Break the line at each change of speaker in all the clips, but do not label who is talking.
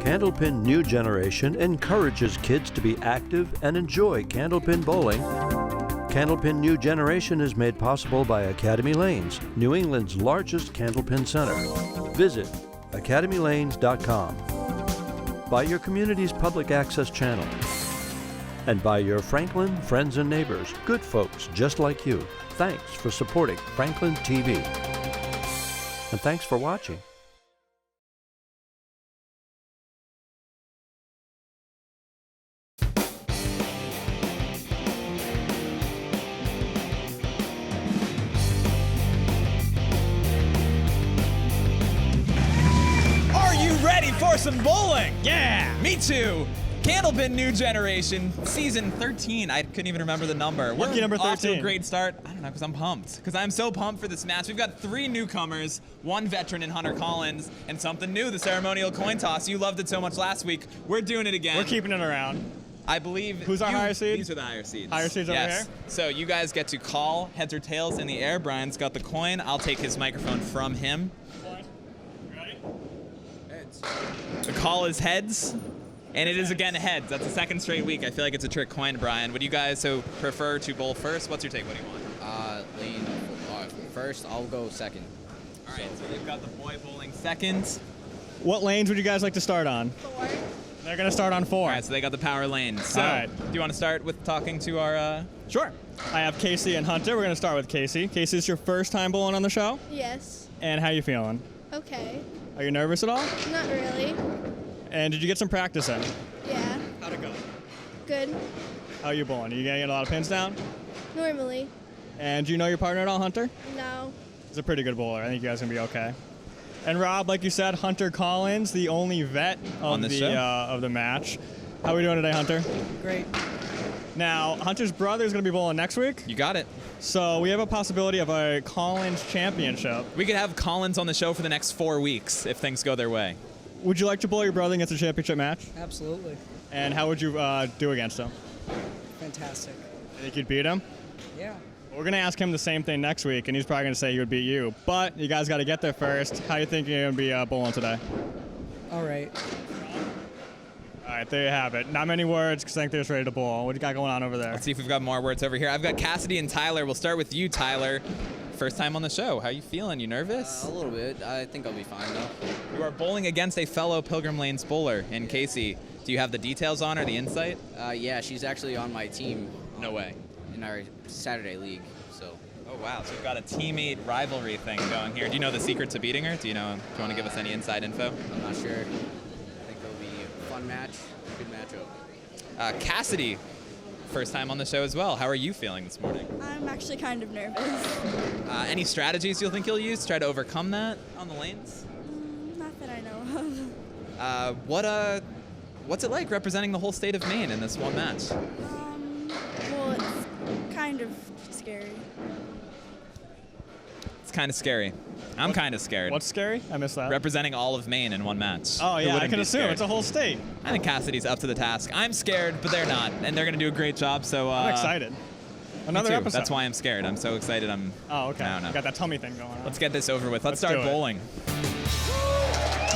Candlepin New Generation encourages kids to be active and enjoy candlepin bowling. Candlepin New Generation is made possible by Academy Lanes, New England's largest candlepin center. Visit academylanes.com. By your community's public access channel. And by your Franklin friends and neighbors, good folks just like you. Thanks for supporting FranklinTV. And thanks for watching.
Ready for some bowling? Yeah, me too. Candlepin New Generation, season 13. I couldn't even remember the number.
Lucky number 13.
Off to a great start. I don't know, because I'm pumped. Because I'm so pumped for this match. We've got 3 newcomers, 1 veteran in Hunter Collins, and something new, the ceremonial coin toss. You loved it so much last week. We're doing it again.
We're keeping it around.
I believe.
Who's our higher seed?
These are the higher seeds.
Higher seeds over here?
So you guys get to call heads or tails in the air. Brian's got the coin. I'll take his microphone from him. The call is heads, and it is again heads. That's the second straight week. I feel like it's a trick coin, Brian. Would you guys prefer to bowl first? What's your take? What do you want?
Lane first. I'll go second.
All right, so they've got the boy bowling second.
What lanes would you guys like to start on? 4. They're going to start on 4.
All right, so they got the power lane. So,
all right.
Do you want to start with talking to our...
Sure. I have Casey and Hunter. We're going to start with Casey. Casey, is your first time bowling on the show?
Yes.
And how you feeling?
Okay.
Are you nervous at all?
Not really.
And did you get some practice in?
Yeah.
How'd it go?
Good.
How are you bowling? Are you getting a lot of pins down?
Normally.
And do you know your partner at all, Hunter?
No.
He's a pretty good bowler. I think you guys are going to be okay. And Rob, like you said, Hunter Collins, the only vet of the match. How are we doing today, Hunter?
Great.
Now, Hunter's brother is going to be bowling next week.
You got it.
So we have a possibility of a Collins championship.
We could have Collins on the show for the next 4 weeks if things go their way.
Would you like to bowl your brother against a championship match?
Absolutely.
And how would you do against him?
Fantastic.
You think you'd beat him?
Yeah.
We're going to ask him the same thing next week, and he's probably going to say he would beat you. But you guys got to get there first. How you think you're going to be bowling today?
All right.
All right, there you have it. Not many words, because I think they're just ready to bowl. What do you got going on over there?
Let's see if we've got more words over here. I've got Cassidy and Tyler. We'll start with you, Tyler. First time on the show. How you feeling? You nervous?
A little bit. I think I'll be fine, though.
You are bowling against a fellow Pilgrim Lanes bowler in Casey. Do you have the details on her, the insight?
Yeah, she's actually on my team.
No way.
In our Saturday league, so.
Oh, wow. So we've got a teammate rivalry thing going here. Do you know the secret to beating her? Do you want to give us any inside info?
I'm not sure. I think it'll be a fun match, good matchup.
Cassidy, first time on the show as well. How are you feeling this morning?
I'm actually kind of nervous.
Any strategies you'll think you'll use to try to overcome that on the lanes?
Not that I know of.
What's it like representing the whole state of Maine in this one match?
Well, it's kind of scary.
It's kind of scary. I'm kind of scared.
What's scary? I missed that.
Representing all of Maine in one match.
Oh,
Who
yeah, I
wouldn't
can
be
assume.
scared?
It's a whole state.
I think Cassidy's up to the task. I'm scared, but they're not, and they're going to do a great job, so...
I'm excited. Another
me too.
episode.
That's why I'm scared. I'm so excited.
Oh, okay.
I don't know.
Got that tummy thing going on.
Let's get this over with. Let's start
do it.
bowling.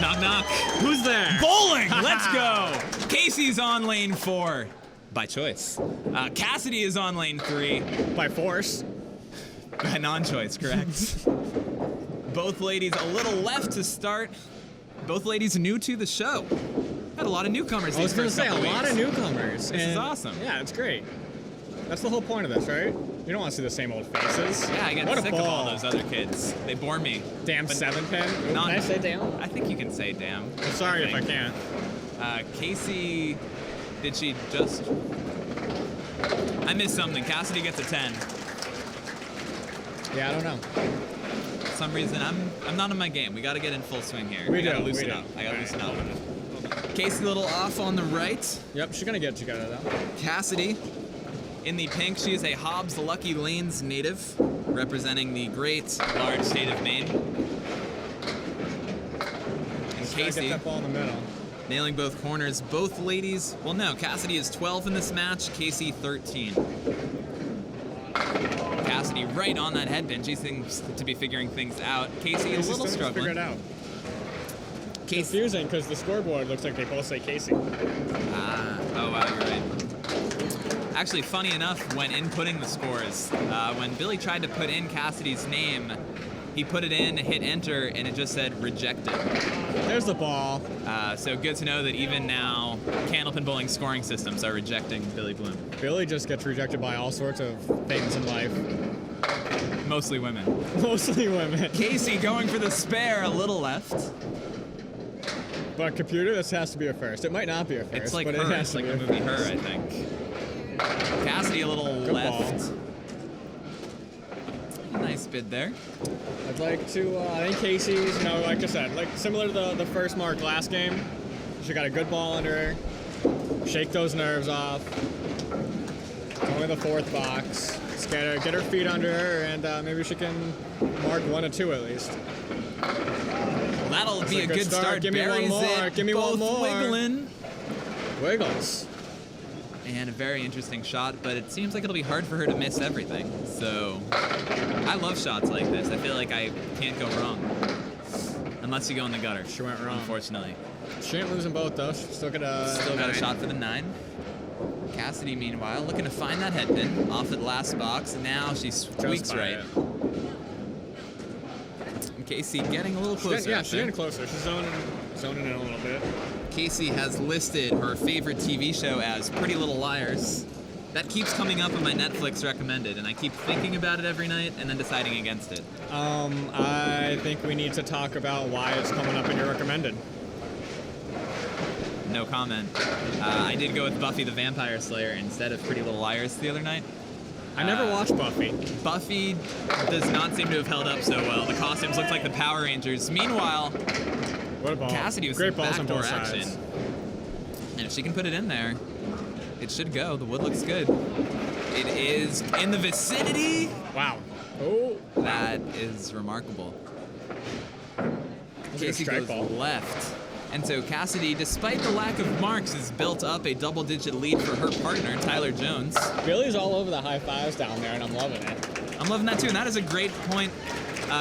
Knock, knock. Who's there? Bowling! Let's go! Casey's on lane 4. By choice. Cassidy is on lane 3.
By force.
By non-choice, correct. Both ladies a little left to start. Both ladies new to the show. Had a lot of newcomers.
I was
going to
say, a lot of newcomers.
This is awesome.
Yeah, it's great. That's the whole point of this, right? You don't want to see the same old faces.
Yeah, I get sick of all those other kids. They bore me.
Damn
But
7-pin. Can
not-
I say damn?
I think you can say damn.
I'm sorry if I can't.
Casey, did she just... I missed something. Cassidy gets a 10.
Yeah, I don't know.
For some reason, I'm not in my game. We got to get in full swing here.
We
gotta
do,
loosen
we do.
up. I got to
All
loosen
right,
up. Casey a little off on the right.
Yep, she's going to get it together, though.
Cassidy in the pink. She is a Hobbs Lucky Lanes native, representing the great large state of Maine. And Casey
Get that ball in the middle.
nailing both corners. Both ladies, well, no, Cassidy is 12 in this match, Casey 13. Cassidy right on that headpin. She seems to be figuring things out. Casey a little struggling.
Figure it out. confusing because the scoreboard looks like they both say Casey.
Oh wow, you're right. Actually, funny enough, when inputting the scores, when Billy tried to put in Cassidy's name, he put it in, hit enter, and it just said rejected.
There's the ball.
So good to know that even now, Candlepin bowling scoring systems are rejecting Billy Bloom.
Billy just gets rejected by all sorts of things in life.
Mostly women.
Mostly women.
Casey going for the spare, a little left.
But computer, this has to be a first. It might not be a first,
It's like
but
Her.
it has
It's
to
like
be
the
a
movie
first.
Her, I think. Cassidy a little
Good
left. Nice bid there.
I'd like to, I think Casey's, you know, like I said, like similar to the first mark last game. She got a good ball under her. Shake those nerves off. It's only the fourth box. Just get her feet under her, and maybe she can mark 1 or 2 at least.
That'll be a good start.
Give me one
Buries
more.
it,
Give me
both
one more.
wiggling.
Wiggles.
And a very interesting shot, but it seems like it'll be hard for her to miss everything. So, I love shots like this. I feel like I can't go wrong. Unless you go in the gutter.
She went wrong.
Unfortunately.
She didn't lose them both, though. She still got a
shot for the 9. Cassidy, meanwhile, looking to find that head pin off at last box. Now she squeaks right. And Casey getting a little closer.
She's getting closer. She's zoning in a little bit.
Casey has listed her favorite TV show as Pretty Little Liars. That keeps coming up on my Netflix recommended, and I keep thinking about it every night and then deciding against it.
I think we need to talk about why it's coming up in your recommended.
No comment. I did go with Buffy the Vampire Slayer instead of Pretty Little Liars the other night.
I never watched Buffy.
Buffy does not seem to have held up so well. The costumes look like the Power Rangers. Meanwhile,
what a ball.
Cassidy with
Great
some
balls on
backdoor
both
action.
sides.
And if she can put it in there, it should go. The wood looks good. It is in the vicinity.
Wow. Oh.
That is remarkable. Casey goes left. And so Cassidy, despite the lack of marks, has built up a double-digit lead for her partner, Tyler Jones.
Billy's all over the high fives down there, and I'm loving it.
I'm loving that too, and that is a great point,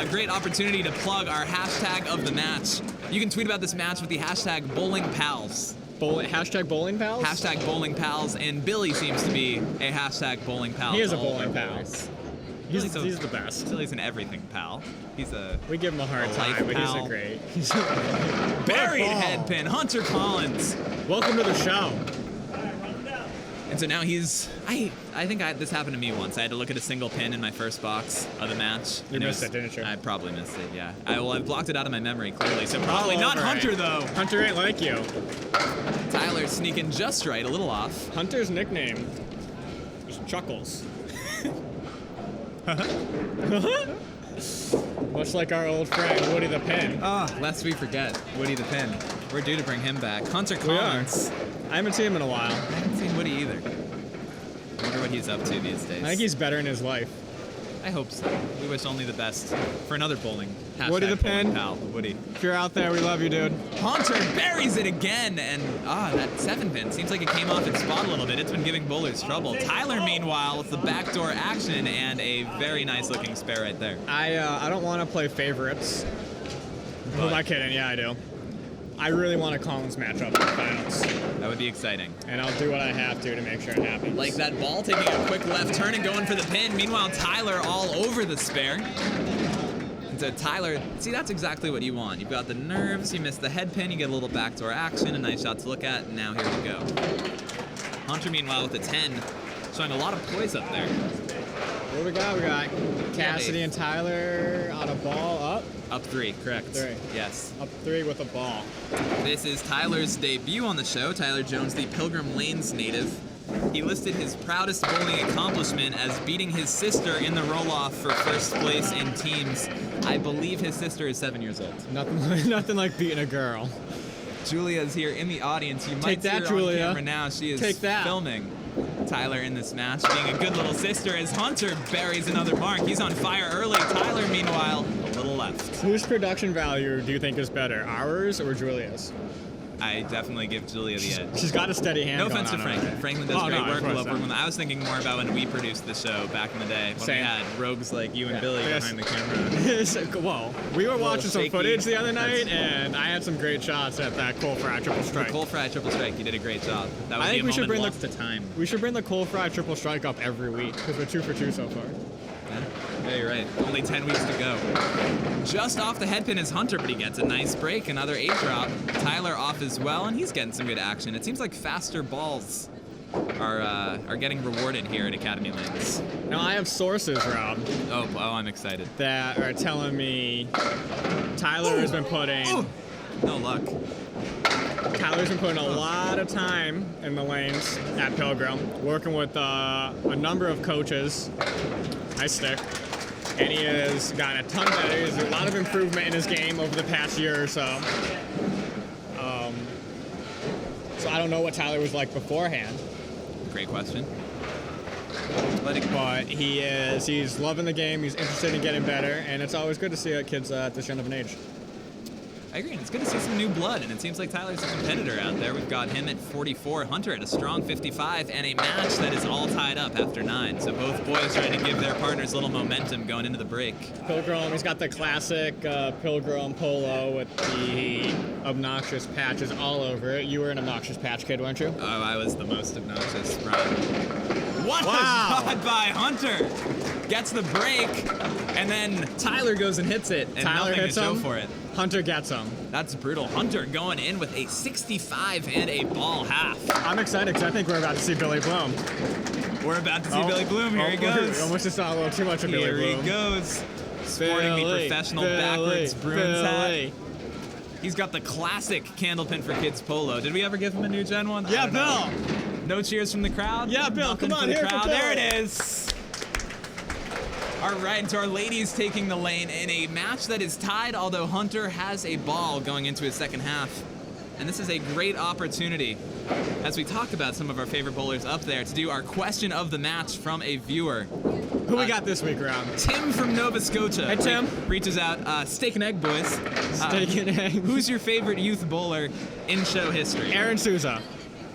great opportunity to plug our hashtag of the match. You can tweet about this match with the hashtag BowlingPals.
Hashtag bowling pals?
Hashtag bowling pals, and Billy seems to be a hashtag bowling pal.
He is a
all
bowling
over
pal.
Billy's.
He's the best.
Billy's an everything pal. He's a
We give him a hard
life
time, but he's
pal.
a great.
buried head pin, Hunter Collins.
Welcome to the show.
And so now he's, I think this happened to me once. I had to look at a single pin in my first box of the match.
You missed it, didn't you?
I probably missed it, yeah. I've blocked it out of my memory, clearly. So probably not Hunter, though.
Hunter ain't like you.
Tyler sneaking just right, a little off.
Hunter's nickname is Chuckles. Much like our old friend Woody the Pin.
Lest we forget, Woody the Pin. We're due to bring him back. Hunter Collins.
I haven't seen him in a while.
I haven't seen Woody either. I wonder what he's up to these days.
I think he's better in his life.
I hope so. We wish only the best for another bowling.
Woody the
bowling
Pin.
pal, Woody.
If you're out there, we love you, dude.
Hunter buries it again, and that 7 pin seems like it came off its spot a little bit. It's been giving bowlers trouble. Tyler, meanwhile, with the backdoor action and a very nice looking spare right there.
I don't want to play favorites. Who am I kidding? Yeah, I do. I really want a Collins matchup in the finals.
That would be exciting.
And I'll do what I have to make sure it happens.
Like that ball taking a quick left turn and going for the pin. Meanwhile, Tyler all over the spare. And so Tyler, see, that's exactly what you want. You've got the nerves, you miss the head pin, you get a little backdoor action, a nice shot to look at, and now here we go. Hunter, meanwhile, with the 10, showing a lot of poise up there.
What do we got? We got Cassidy and Tyler on a ball up.
Up 3, correct.
3.
Yes.
Up 3 with a ball.
This is Tyler's debut on the show. Tyler Jones, the Pilgrim Lanes native. He listed his proudest bowling accomplishment as beating his sister in the roll-off for first place in teams. I believe his sister is 7 years old.
Nothing like beating a girl.
Julia's here in the audience. You might
Take that,
see her
Julia.
on camera now. She is filming Tyler in this match, being a good little sister as Hunter buries another mark. He's on fire early. Tyler, meanwhile, a little left.
Whose production value do you think is better, ours or Julia's?
I definitely give Julia the edge.
She's got a steady hand.
No
going
offense to
on
Franklin.
over there.
Franklin does great
no,
work.
of
We
course
love
not.
working with him. I was thinking more about when we produced the show back in the day when
Same.
we had rogues like you and Billy
Yes.
behind the camera.
Whoa. We were watching some
shaky.
footage the other night,
That's-
and I had some great shots at that coal fry triple strike.
Coal Fry Triple Strike, you did a great job. That would
I
be
think
a
we should
moment
bring
lost to time.
We should bring the coal fry triple strike up every week because we're 2 for 2 so far.
Yeah, you're right. Only 10 weeks to go. Just off the head pin is Hunter, but he gets a nice break. Another 8 drop. Tyler off as well, and he's getting some good action. It seems like faster balls are getting rewarded here at Academy Lanes.
Now I have sources, Rob,
Oh, I'm excited.
that are telling me Tyler has been putting
No luck.
Tyler's been putting a lot of time in the lanes at Pilgrim, working with a number of coaches. Nice stick. And he has gotten a ton better. There's a lot of improvement in his game over the past year or so. So I don't know what Tyler was like beforehand,
Great question.
but he's loving the game. He's interested in getting better, and it's always good to see kids at this young of an age.
I agree, and it's good to see some new blood, and it seems like Tyler's a competitor out there. We've got him at 44, Hunter at a strong 55, and a match that is all tied up after 9. So both boys trying to give their partners a little momentum going into the break.
Pilgrim, he's got the classic Pilgrim polo with the obnoxious patches all over it. You were an obnoxious patch kid, weren't you?
Oh, I was the most obnoxious, Brian. What
Wow.
a shot by Hunter! Gets the break, and then Tyler goes and hits it, and
Tyler
nothing
hits
to show
him.
for it.
Hunter gets him.
That's brutal. Hunter going in with a 65 and a ball half.
I'm excited because I think we're about to see Billy Bloom.
We're about to see Billy Bloom. Here he goes.
Almost just saw a little too much of Billy
Here
Bloom.
he goes. Sporting the professional backwards Bruins hat. He's got the classic Candlepin for Kids polo. Did we ever give him a new gen one? I
Yeah,
don't know.
Bill.
No cheers from the crowd?
Yeah, Bill,
Nothing
come on,
for the
here for
crowd.
Bill.
There it is. All right, so our ladies taking the lane in a match that is tied, although Hunter has a ball going into his second half. And this is a great opportunity, as we talked about some of our favorite bowlers up there, to do our question of the match from a viewer.
Who we got this week, Rob?
Tim from Nova Scotia.
Hey, Tim.
Reaches out, steak and egg boys.
Steak and egg.
Who's your favorite youth bowler in show history?
Aaron Souza.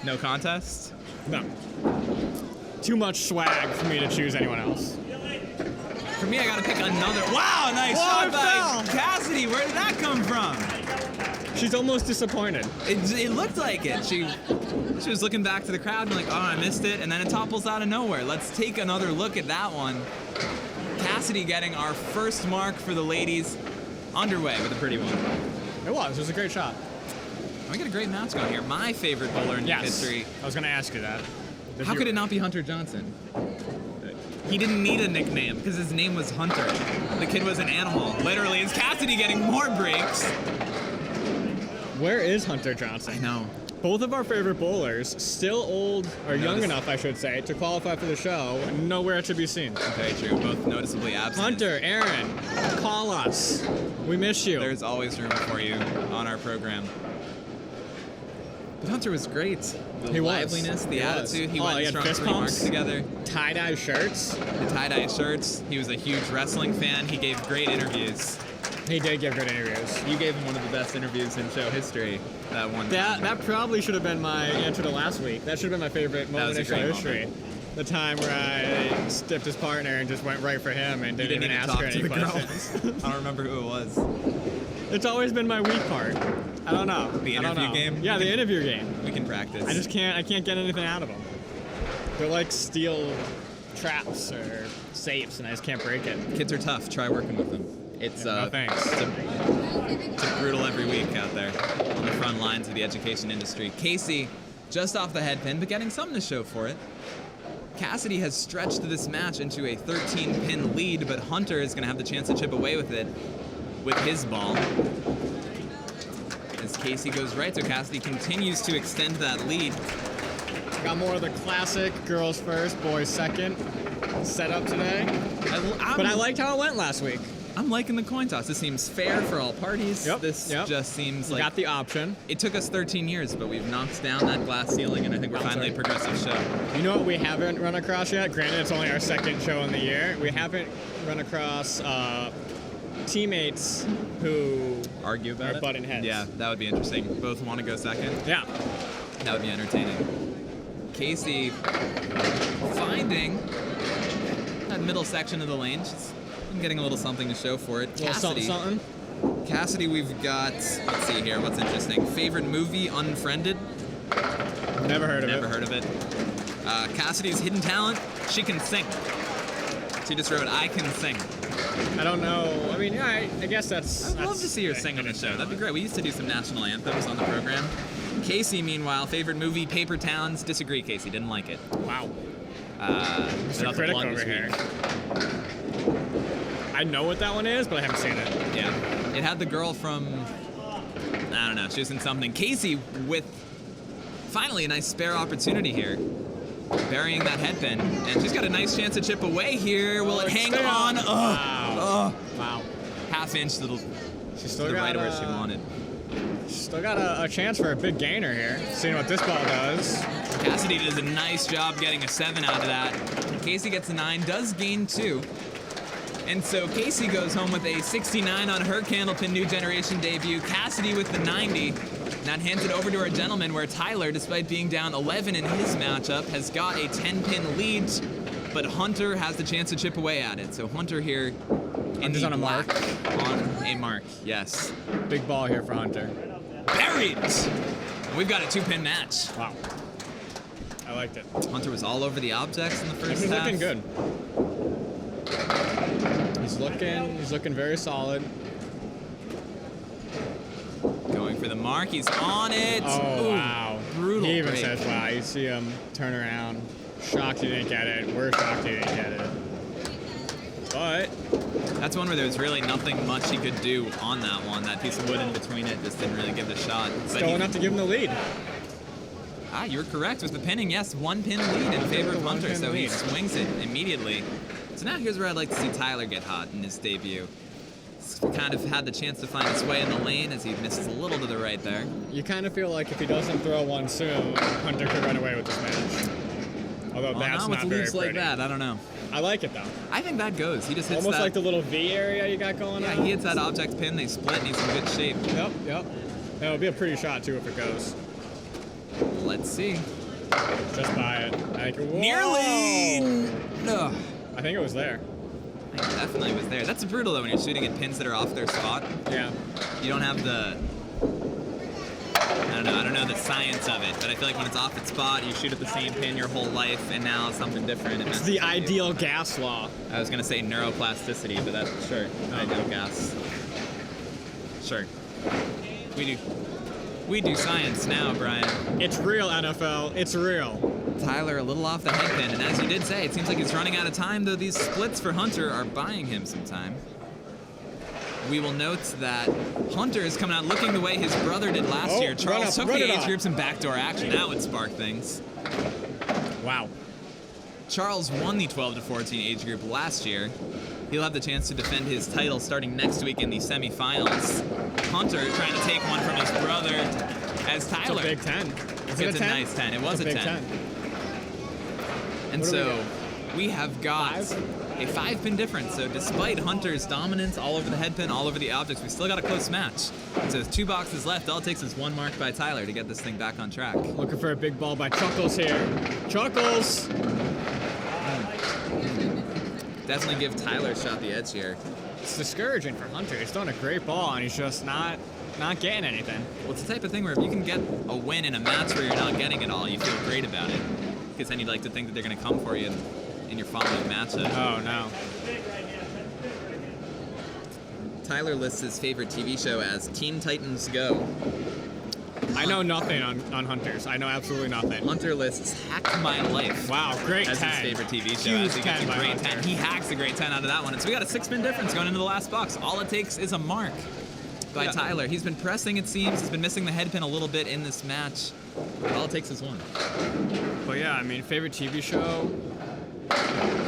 No contest?
No. Too much swag for me to choose anyone else.
For me, I gotta pick another. Wow, nice
Whoa,
shot
it
by
fell.
Cassidy. Where did that come from?
She's almost disappointed.
It looked like it. She was looking back to the crowd and like, oh, I missed it, and then it topples out of nowhere. Let's take another look at that one. Cassidy getting our first mark for the ladies, underway with a pretty one.
It was a great shot.
We got a great match going here. My favorite bowler in history.
I was going to ask you that.
How could it not be Hunter Johnson? He didn't need a nickname because his name was Hunter. The kid was an animal. Literally, is Cassidy getting more breaks?
Where is Hunter Johnson?
I know.
Both of our favorite bowlers, still old, or young
Notice-
enough, I should say, to qualify for the show, nowhere to be seen.
Very true. Both noticeably absent.
Hunter, Aaron, call us. We miss you.
There's always room for you on our program. But Hunter was great. The
He was.
liveliness, the
He was.
attitude. He
Oh,
went
he
and
had
strung
fist
3 marks
pumps.
together.
Tie-dye shirts.
The tie-dye shirts. He was a huge wrestling fan. He gave great interviews.
He did give good interviews.
You gave him one of the best interviews in show history. That one.
That probably should have been my answer to last week. That should have been my favorite
That
moment
was a
in show
great
history. The time where I stiffed his partner and just went right for him and
You
didn't even ask her any questions.
I don't remember who it was.
It's always been my weak part. I don't know.
The
I don't
interview
know.
game?
Yeah, the interview game.
We can practice.
I can't get anything out of them. They're like steel traps or safes, and I just can't break it.
Kids are tough. Try working with them. It's
No thanks.
It's brutal every week out there on the front lines of the education industry. Casey, just off the head pin, but getting something to show for it. Cassidy has stretched this match into a 13-pin lead, but Hunter is going to have the chance to chip away with it with his ball. As Casey goes right, so Cassidy continues to extend that lead.
Got more of the classic girls first, boys second setup today. But I liked how it went last week.
I'm liking the coin toss. This seems fair for all parties.
Yep,
This
yep.
just seems
You
like...
got the option.
It took us 13 years, but we've knocked down that glass ceiling, and I think we're
I'm
finally a
sorry.
progressive show.
You know what we haven't run across yet? Granted, it's only our second show in the year. We haven't run across teammates who
Argue about
are
it?
butting heads.
Yeah, that would be interesting. Both want to go second.
Yeah.
That would be entertaining. Casey finding that middle section of the lane. She's been getting a little something to show for it.
Little something.
Cassidy, we've got, let's see here, what's interesting. Favorite movie, Unfriended.
Never heard of
Never
it.
heard of it. Cassidy's hidden talent, she can sing. She just wrote, I can sing.
I don't know. I mean, yeah, I guess that's.
I'd love to see her sing on the show. That'd be great. We used to do some national anthems on the program. Casey, meanwhile, favorite movie, Paper Towns. Disagree, Casey. Didn't like it.
Wow.
Mr.
Critic over here. I know what that one is, but I haven't seen it.
Yeah. It had the girl from, I don't know, she was in something. Casey with finally a nice spare opportunity here. Burying that headpin. And she's got a nice chance to chip away here. Will it hang on?
Wow. Wow.
Half inch to the,
She's still
to the
got
right of where she wanted.
Still got a chance for a big gainer here. Seeing what this ball does.
Cassidy does a nice job getting a 7 out of that. Casey gets a 9, does gain 2. And so Casey goes home with a 69 on her Candlepin New Generation debut. Cassidy with the 90. That hands it over to our gentleman, where Tyler, despite being down 11 in his matchup, has got a 10-pin lead. But Hunter has the chance to chip away at it. So Hunter here in the
on a mark.
On a mark, yes.
Big ball here for Hunter.
Buried! We've got a 2-pin match.
Wow. I liked it.
Hunter was all over the objects in the first
He's
half.
looking good. He's looking very solid.
Going for the mark, he's on it.
Oh,
Ooh,
wow.
brutal
He even
break.
says, wow. You see him turn around. Shocked he didn't get it. We're shocked he didn't get it. But
That's one where there was really nothing much he could do on that one. That piece of wood in between it just didn't really give it a shot. But
still enough to give him the lead.
You were correct with the pinning. Yes, 1-pin lead in favor of Hunter, so he
lead.
swings it immediately. So now here's where I'd like to see Tyler get hot in his debut. He's kind of had the chance to find his way in the lane as he misses a little to the right there.
You kind of feel like if he doesn't throw one soon, Hunter could run away with this match. Although
Well,
that's
not with
not very
leads like
pretty.
that, I don't know.
I like it though.
I think that goes. He just hits
Almost
that.
like the little V area you got going
Yeah,
on.
he hits that object pin, they split, and he's in good shape.
Yep. It'll be a pretty shot too if it goes.
Let's see.
Just by it. Like, whoa!
Nearly! No.
I think it was there.
I think it definitely was there. That's brutal though when you're shooting at pins that are off their spot.
Yeah.
You don't have the, I don't know the science of it, but I feel like when it's off its spot, you shoot at the same pin your whole life, and now it's something different.
It's the ideal gas law.
I was gonna say neuroplasticity, but that's sure. Ideal gas. Sure. We do science now, Brian.
It's real, NFL. It's real.
Tyler a little off the headpin, and as you did say, it seems like he's running out of time, though these splits for Hunter are buying him some time. We will note that Hunter is coming out looking the way his brother did last year. Charles took the age groups and backdoor action. That would spark things.
Wow.
Charles won the 12 to 14 age group last year. He'll have the chance to defend his title starting next week in the semifinals. Hunter trying to take one from his brother as Tyler.
It's a big 10. Is it
It's
a 10?
nice 10. It was
It's
a
big
10. And
What do we
so
got?
we have got a 5-pin difference. So despite Hunter's dominance all over the headpin, all over the objects, we still got a close match. So there's 2 boxes left. All it takes is 1 mark by Tyler to get this thing back on track.
Looking for a big ball by Chuckles here. Chuckles!
Definitely give Tyler a shot the edge here.
It's discouraging for Hunter. He's throwing a great ball and he's just not getting anything.
Well, it's the type of thing where if you can get a win in a match where you're not getting it all, you feel great about it. Because then you'd like to think that they're going to come for you in your following matchup.
Oh no.
Tyler lists his favorite TV show as Teen Titans Go.
I know nothing on Hunters. I know absolutely nothing.
Hunter lists Hack My Life.
Wow, great
as
10.
his favorite TV show.
Huge
As he gets
10
a
by
great
Hunter.
10. He hacks a great 10 out of that one. And so we got a 6-pin difference going into the last box. All it takes is a mark by Tyler. He's been pressing, it seems. He's been missing the head pin a little bit in this match. All it takes is 1.
But yeah, I mean, favorite TV show,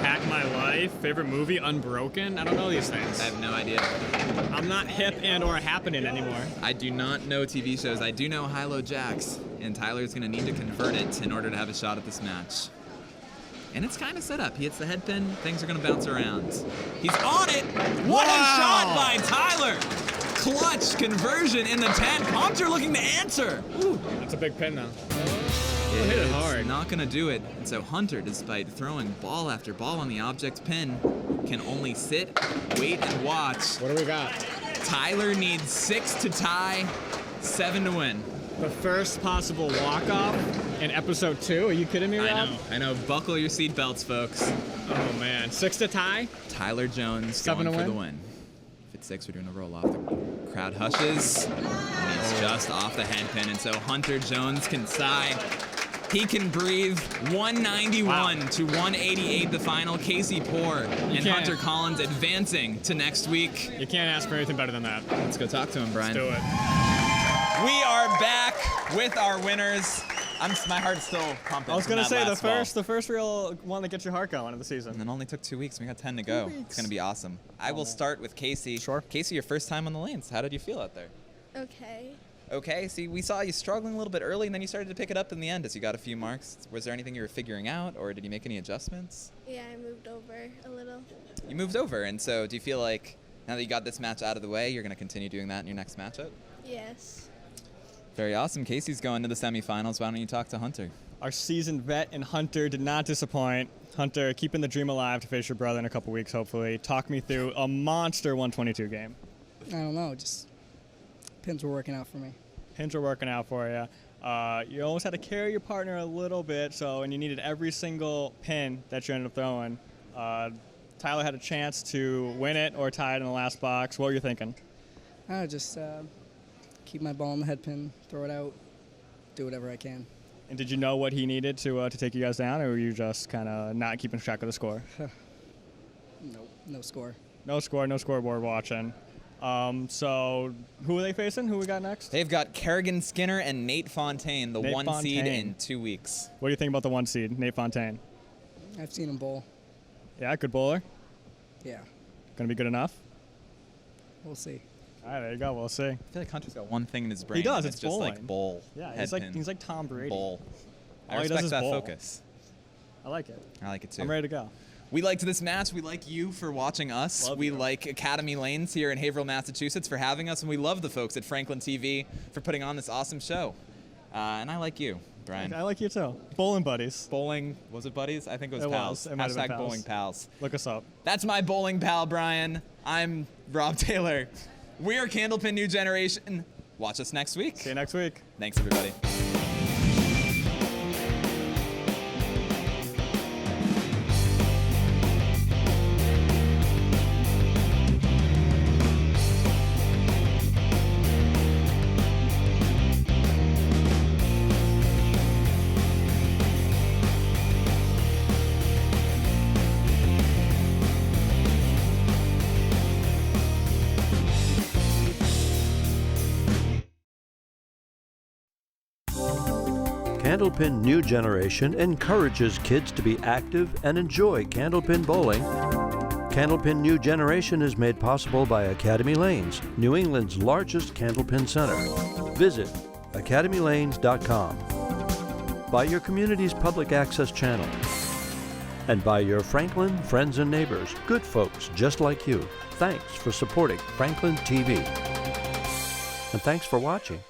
Hack My Life, favorite movie, Unbroken. I don't know these things.
I have no idea.
I'm not hip and or happening anymore.
I do not know TV shows. I do know Hilo Jacks, and Tyler's going to need to convert it in order to have a shot at this match. And it's kind of set up. He hits the head pin, things are going to bounce around. He's on it! What a shot by Tyler! Clutch conversion in the 10. Hunter looking to answer. Ooh.
That's a big pin now.
Hit
it hard.
Not going to do it. And so Hunter, despite throwing ball after ball on the object pin, can only sit, wait, and watch.
What do we got?
Tyler needs 6 to tie, 7 to win.
The first possible walk-off in episode 2? Are you kidding me, Rob?
I know. Buckle your seatbelts, folks.
Oh, man. 6 to tie?
Tyler Jones
7
going
to
for
win?
the win. If it's 6, we're doing a roll-off. The crowd hushes, and it's just off the head pin. And so Hunter Jones can sigh. He can breathe. 191 to 188 the final. Casey Poor and
can't.
Hunter Collins advancing to next week.
You can't ask for anything better than that.
Let's go talk to him, Brian.
Let's do it.
We are back with our winners. My heart's still pumping.
I was going to say,
the
the first real one that gets your heart going of the season.
And it only took 2 weeks. We got 10 to go. It's going to be awesome. I will start with Casey.
Sure.
Casey, your first time on the lanes. How did you feel out there?
Okay.
Okay, see, we saw you struggling a little bit early, and then you started to pick it up in the end as you got a few marks. Was there anything you were figuring out, or did you make any adjustments?
Yeah, I moved over a little.
You moved over, and so do you feel like now that you got this match out of the way, you're going to continue doing that in your next matchup?
Yes.
Very awesome. Casey's going to the semifinals. Why don't you talk to Hunter?
Our seasoned vet and Hunter did not disappoint. Hunter, keeping the dream alive to face your brother in a couple weeks, hopefully. Talk me through a monster 122 game.
I don't know. Just pins were working out for me.
Pins were working out for you. You almost had to carry your partner a little bit, and you needed every single pin that you ended up throwing. Tyler had a chance to win it or tie it in the last box. What were you thinking?
I just keep my ball in the head pin, throw it out, do whatever I can.
And did you know what he needed to take you guys down, or were you just kind of not keeping track of the score?
Nope, no score.
No score, no scoreboard watching. So who are they facing? Who we got next?
They've got Kerrigan Skinner and Nate Fontaine, the
Nate
1 seed
Fontaine.
in 2 weeks.
What do you think about the 1 seed, Nate Fontaine?
I've seen him bowl.
Yeah, good bowler.
Yeah,
Gonna be good enough.
we'll see.
All right, there you go. We'll see.
I feel like Hunter's got one thing in his brain.
He does,
and
it's
it's just like
bowling.
bowl.
Yeah,
head pin,
he's like Tom Brady.
bowl. I
All he does
respect
is
that
bowl.
focus.
I like it.
I like it too.
I'm ready to go.
We liked this match. We like you for watching us.
Love
we
you.
like Academy Lanes here in Haverhill, Massachusetts for having us. And we love the folks at FranklinTV for putting on this awesome show. And I like you, Brian.
I like you too. Bowling buddies.
Bowling, was it buddies? I think it was
It
pals.
was. It might have been
Hashtag
pals.
bowling pals.
Look us up.
That's my bowling pal, Brian. I'm Rob Taylor. We are Candlepin New Generation. Watch us next week.
See you next week.
Thanks, everybody.
Candlepin New Generation encourages kids to be active and enjoy candlepin bowling. Candlepin New Generation is made possible by Academy Lanes, New England's largest candlepin center. Visit academylanes.com. By your community's public access channel. And by your Franklin friends and neighbors, good folks just like you. Thanks for supporting Franklin TV. And thanks for watching.